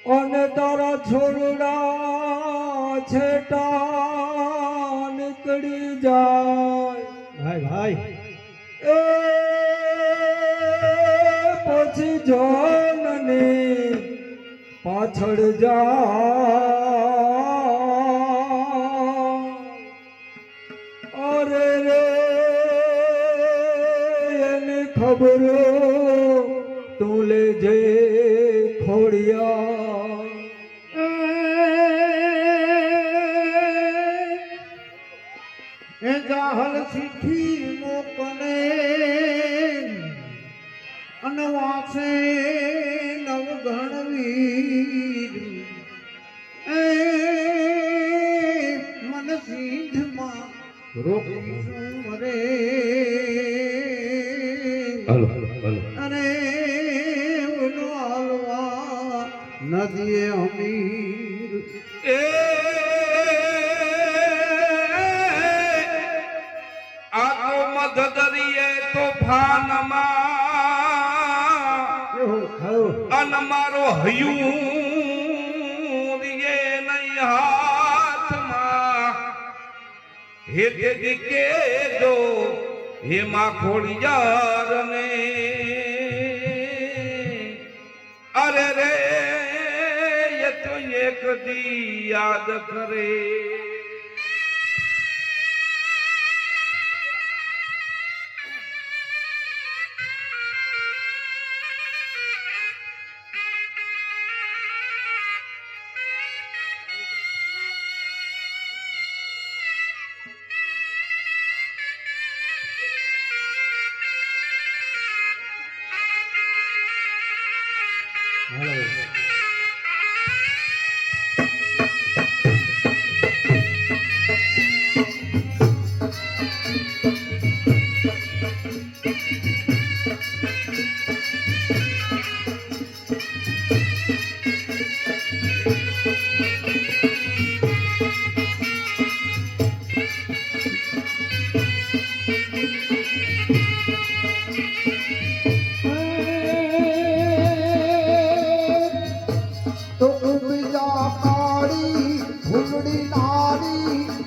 અને તારા છોરડા છેટા નીકળી જાય ભાઈ એ પછી જોનની પાછળ જા અરે રે એને ખબર તું લેજે ખોડિયા એ જાહલ ચિઠ્ઠી મોકલે અનવાસે નવગણવીર એ મન સિંધમાં રોકીશું રે અરે ઉનો હાલવા નદીએ અમીર એ મધદરીએ તોફાનમાં અન મારો હયું રે નહીં હાથમાં હે તે કેજો હે માં ખોડિયાર ને અરે રે એ તો એક દી યાદ કરે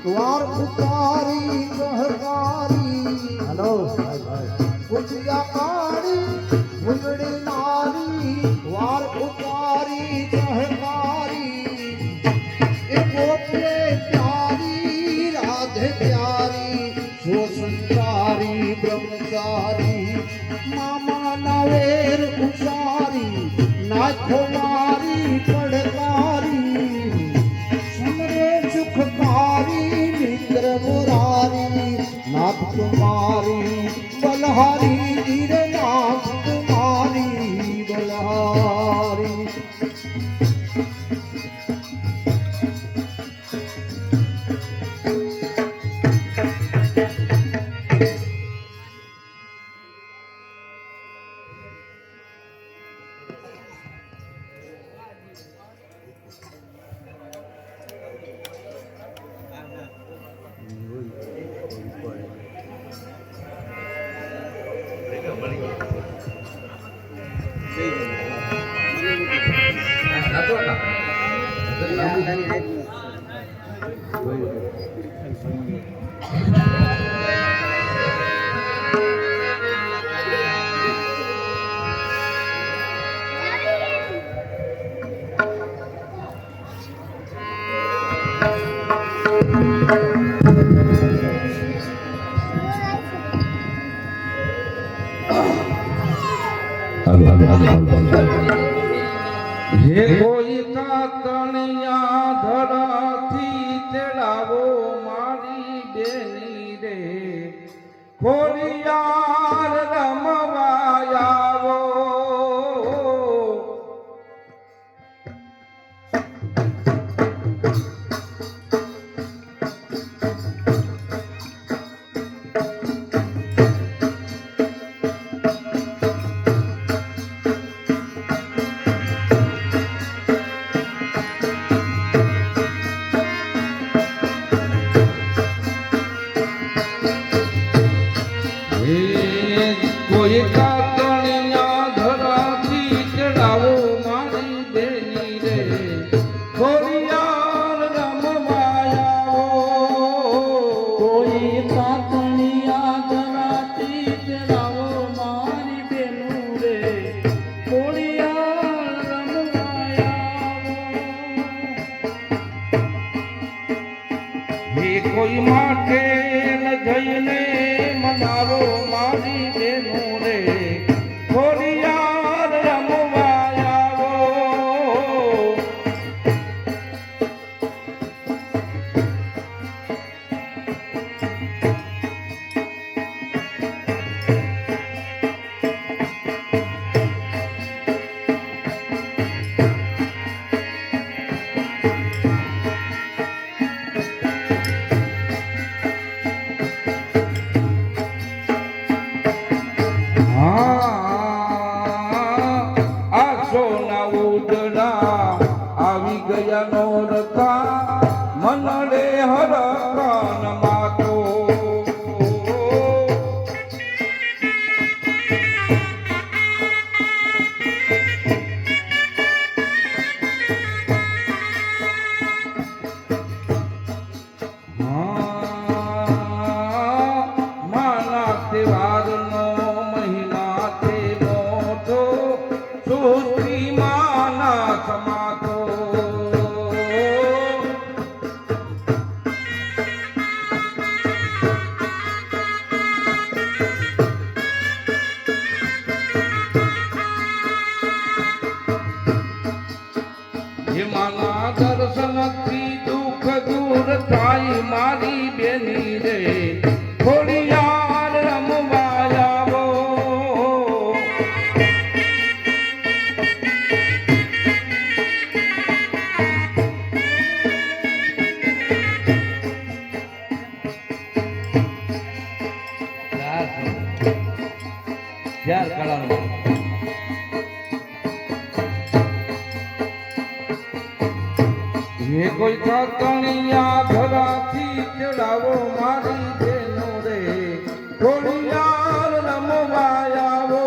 द्वार पुकारी सहकारी हेलो पुछिया कारी भुजड़ी नारी द्वार पुकारी सहकारी ए गोपे प्यारी राधे प्यारी सो संसारी ब्रह्मचारी मामा नवेर उचारी नाथो मारी पड़कारी नाथ तुम्हारी बलहारी धीरे नाथ तुम्हारी बलहारी हे कोई काकणिया धराथी तेड़ावो मारी बेनी रे खोड़ियार रमवायावो કોઈ માટે જઈને મનાવો મારી બેનો રે ખોડિયાર રમવા આવો. આવી ગયા નોરતા મનડે હરકન માતો. માના તહેવારનો મહિના તે મોટો સુશ્રી માના સમાતો. માના દર્શનથી દુઃખ દૂર થાય મારી બેની રે ખોડિયાર રમવા આવો. ચાર કળાનો ये कोई काकणिया धराती चढ़ावो मारी बेनो रे खोडियार रमवा आवो.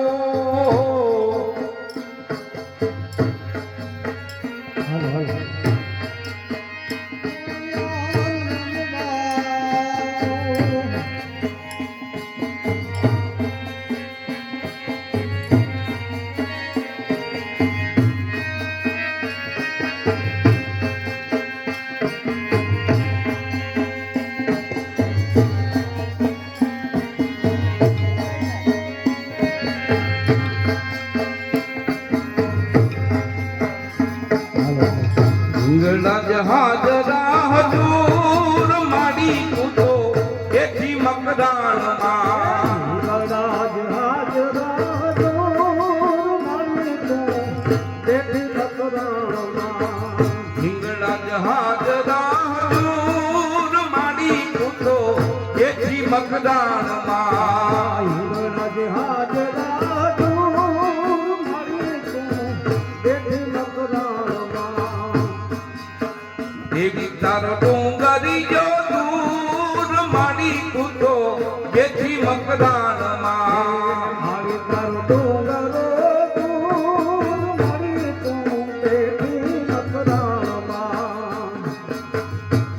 જહાજ રાહ દૂર માડી કૂદો એથી મકદાનમાં. જહાજ રાહ દૂર માડી કૂદો એથી મકદાનમાં. હિંગળા જહાજ રાહ દૂર માડી કૂદો એથી મકદાનમાં. હિંગળા જહાજ રાહ દૂર માડી કૂદો એથી મકદાનમાં. દેવી તારો ડુંગરી જો દૂર માડી કૂદો એથી મકદાનમાં. આવી તારો ડુંગરો દૂર માડી કૂદો એથી મકદાનમાં.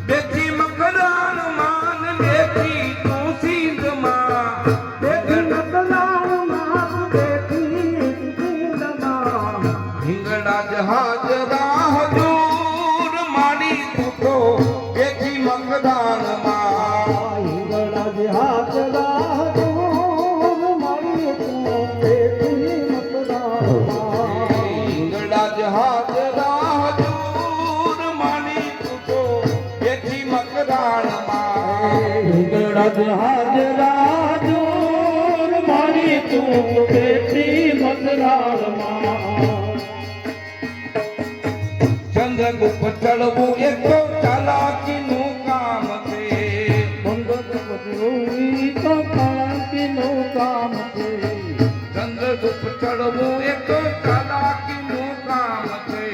બેથી મકદાનમાં ને બેથી તું સિંધમાં. બેઠી મકદાનમાં બેઠી સિંધમાં. હિંગળા જહાજ રાહ દૂર માડી કૂદો એથી મકદાનમાં. હિંગળા જહાજ રાહ દૂર માડી કૂદો એથી મકદાનમાં. હિંગળા જહાજ રાહ દૂર માડી કૂદો એથી મકદાનમાં. હિંગળા જહાજ રાહ દૂર માડી કૂદો એથી મકદાનમાં. ચંદ્રગુપ્ત ચડવું એ તો ચાલાકીનું કામ છે. ચંદ્રગુપ્ત ચડવું એ તો ચાલાકીનું કામ છે.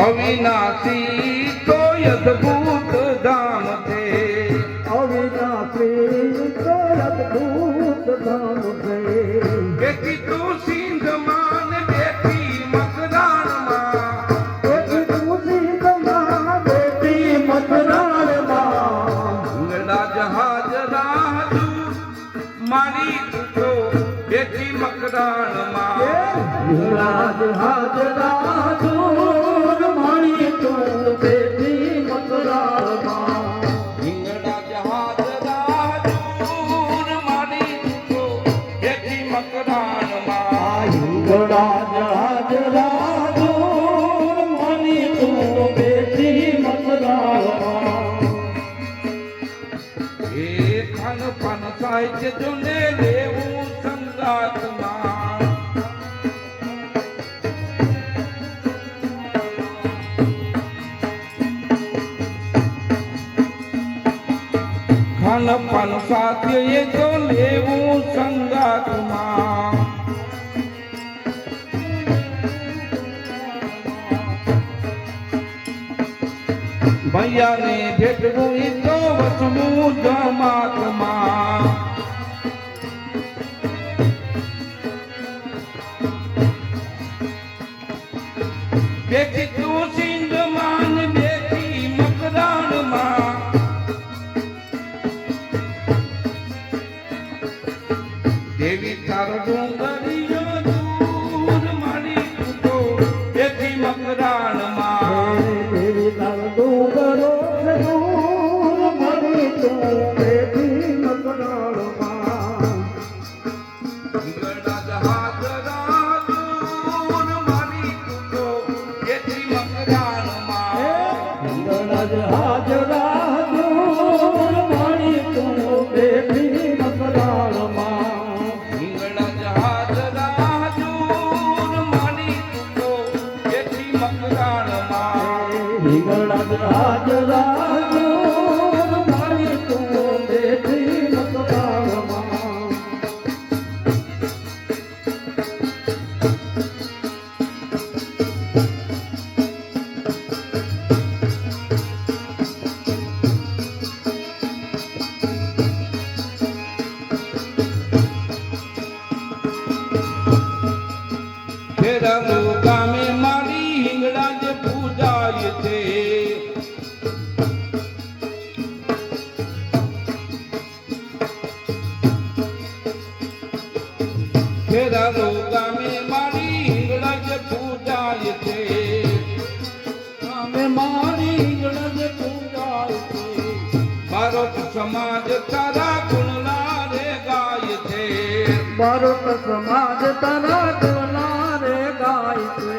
અવિનાશી તો અદ્ભુત ધામ છે. અવિનાશી તો અદ્ભુત ધામ છે. બેઠી તું સિંધમાં ને બેઠી મકદાનમાં. બેઠી તું મારી તું તો બેઠી મકરાણમાં રાજ હાજરા જોર મારી તું બેઠી મકરાણમાં હિંગળા જહાજ રાજૂર મારી તું તો બેઠી મકરાણમાં રાજ હાજરા જોર મારી તું બેઠી મકરાણમાં એ ખાન પાન સાહિત્ય જોને લેવું સંગાતમાં ખાન પાન સાધ્ય એ તો લેવું સંગાતમાં ભૈયાને ભેટવું ઈ તો વચવું જમાતમાં બેઠી તું સિંધમાં ને બેઠી મકરાણમાં દેવી તારો ડુંગરીઓ દૂર મારી તું તો બેઠી મકરાણમાં દેવી લાલ ડુંગરો દૂર મારી તું બેઠી મકરાણમાં હિંગળા જહાજ રાજૂર મારી તું તો બેઠી મકરાણમાં રાજ હાજરા જોર મારી તું બેઠી મકરાણમાં હિંગળા જહાજ રાજૂર મારી તું તો બેઠી મકરાણમાં હિંગળા હાજરા જોર મારી તું બેઠી મકરાણમાં ફેરવું ગામે મારી હિંગળા જે પૂજાય છે ફેરવું ગામે મારી હિંગળા જે પૂજાય છે અમે મારી હિંગળજ પૂજાય છે મારો સમાજ તારા ગુણલા રે ગાય છે ભારત સમાજ તારા ડોલા રે ગાય છે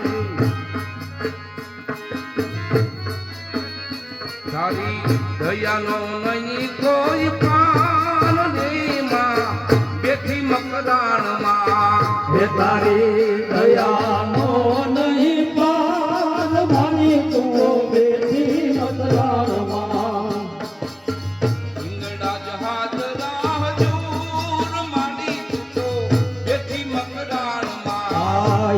તારી દયાનો નહીં કોઈ પાન રે માં બેઠી મકરાણમાં હે તારી દયાનો નહીં પાર માની તું બેઠી મકરાણમાં હિંગળા જહાજ રાજૂર મારી તું તો બેઠી મકરાણમાં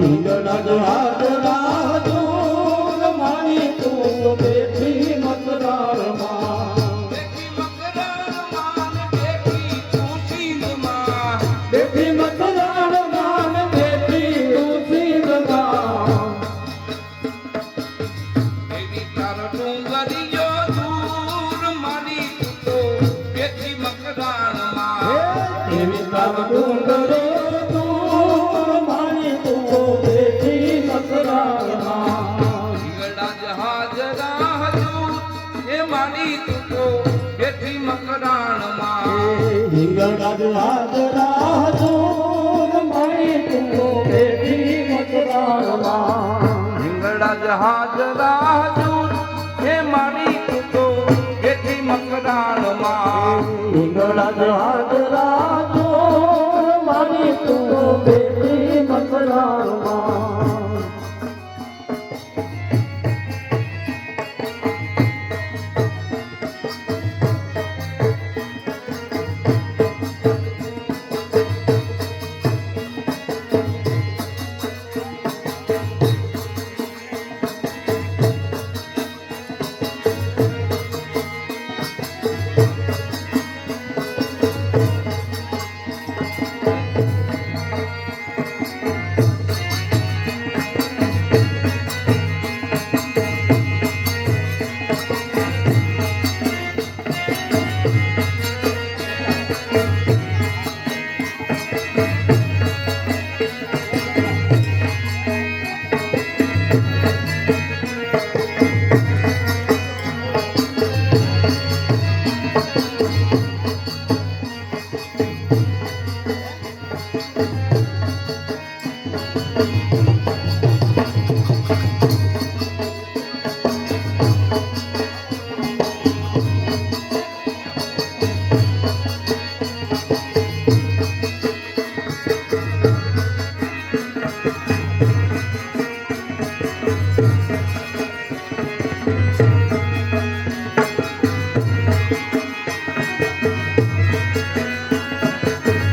હિંગળજ હાજરા જોર માની તું બેઠી મકરાણમાં બેઠી મકરાણમાં ને બેઠી તું સિંધમાં બેઠી મકરાણમાં ને બેઠી તું સિંધમાં એવી તારો ડુંગરીઓ દૂર મારી તું તો બેઠી મકરાણમાં એવી તાર ડુંગરો દૂર મારી તું બેઠી મકરાણમાં હિંગળા જહાજ રાજૂર એ મારી તું તો બેઠી મકરાણમાં હિંગળજ હાજરા જોર મારી તું બેઠી મકરાણમાં હિંગળા જહાજ રાજૂર એ મારી તું તો બેઠી મકરાણમાં હિંગળજ હાજરા જોર મારી તું બેઠી મકરાણમાં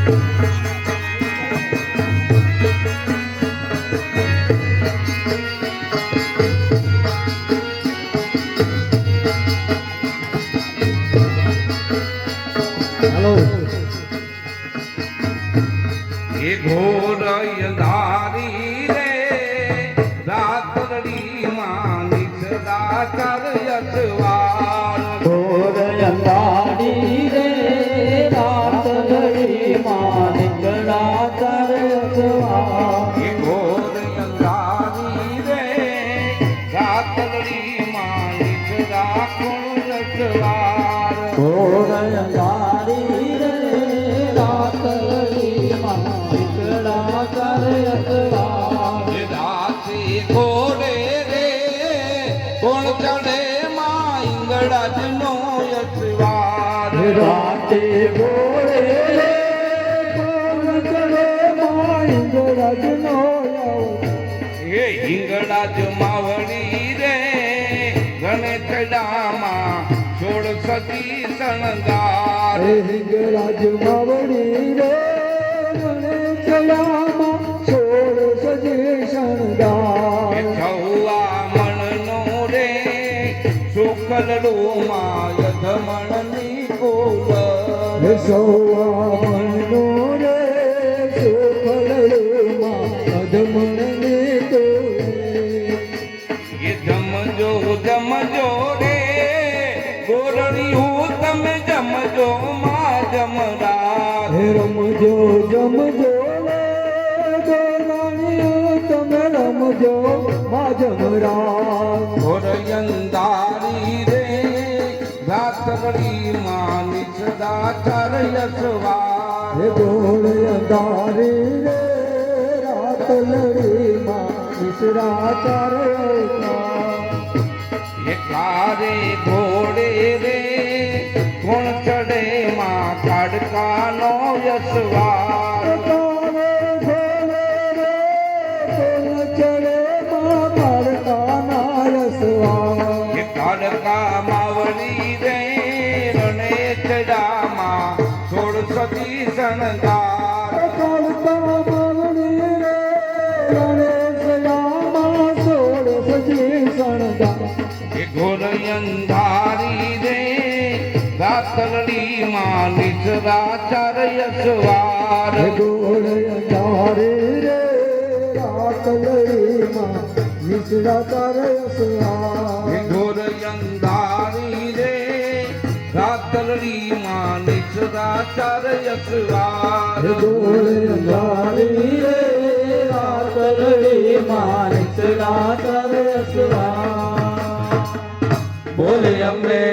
હાલો એ ઘોર અંધારી રે રાતડી માં નિસદા કર યસવાર ઘોર અંધારી રે રાત ઘડી માં નીકળા તરસવા એ ઘોર અંધારી રે રાતડી માં નિસદા કોણ યસવાર ઘોર અંધારી રે રાત ઘડી માં નીકળા તરસવા એ રાતે ઘોડે રે કોણ ચડે માં ઇંગળાજ નો યસવાર રાતે બોલે કોણ ચડે માઈન્દ રજનો એ હિંગળાજ માવડી રે ગણે ચડામાં છોડ સતી શણગાર હિંગરાજ માવડી રે મને ચલામાં છોડ સજે એ શણગાર છૌવા મણનો રે શુકલડું માં યધમણની કુલ સૌવા મનનો રે સુખલડુમાં અધમણને તોલે એ જમજો જમજો રે ગોરણિયું તમે જમજો માં જમરા હે રમજો જમજો રે ગોરાણીઓ તમે રમજો મા જમરા ઘોરયંદારી રે રાતડી માં નિસદા કર યસવાર હે ગોળ અંધારી રે રાત લડીમાં મિશ્રા ચારતા એ કારે ઘોડે રે કોણ ચડે માં કાડકાનો યસવાર તારે ઘોડે રે કોણ ચડે માં કાળકાના રસવા એ કાડકા માવડી રે રણે ચડામાં છોડ સતી શણગાર કાળકા માવડી રે ગણેશયામાં સોળ સજી શણગાર એ ઘોરયંધારી રે રાતડી માં નિસરા ચાર યસવાર ગોળ અંધારી રે રાત લડીમાં નિસરા તારસવા એ ઘોરયંધારી રે રાતડી માં નિસરા ચાર યસવાર ગોળ અંધારી રે રાત લડીમાં નિસરા તારસવા બોલે અંબે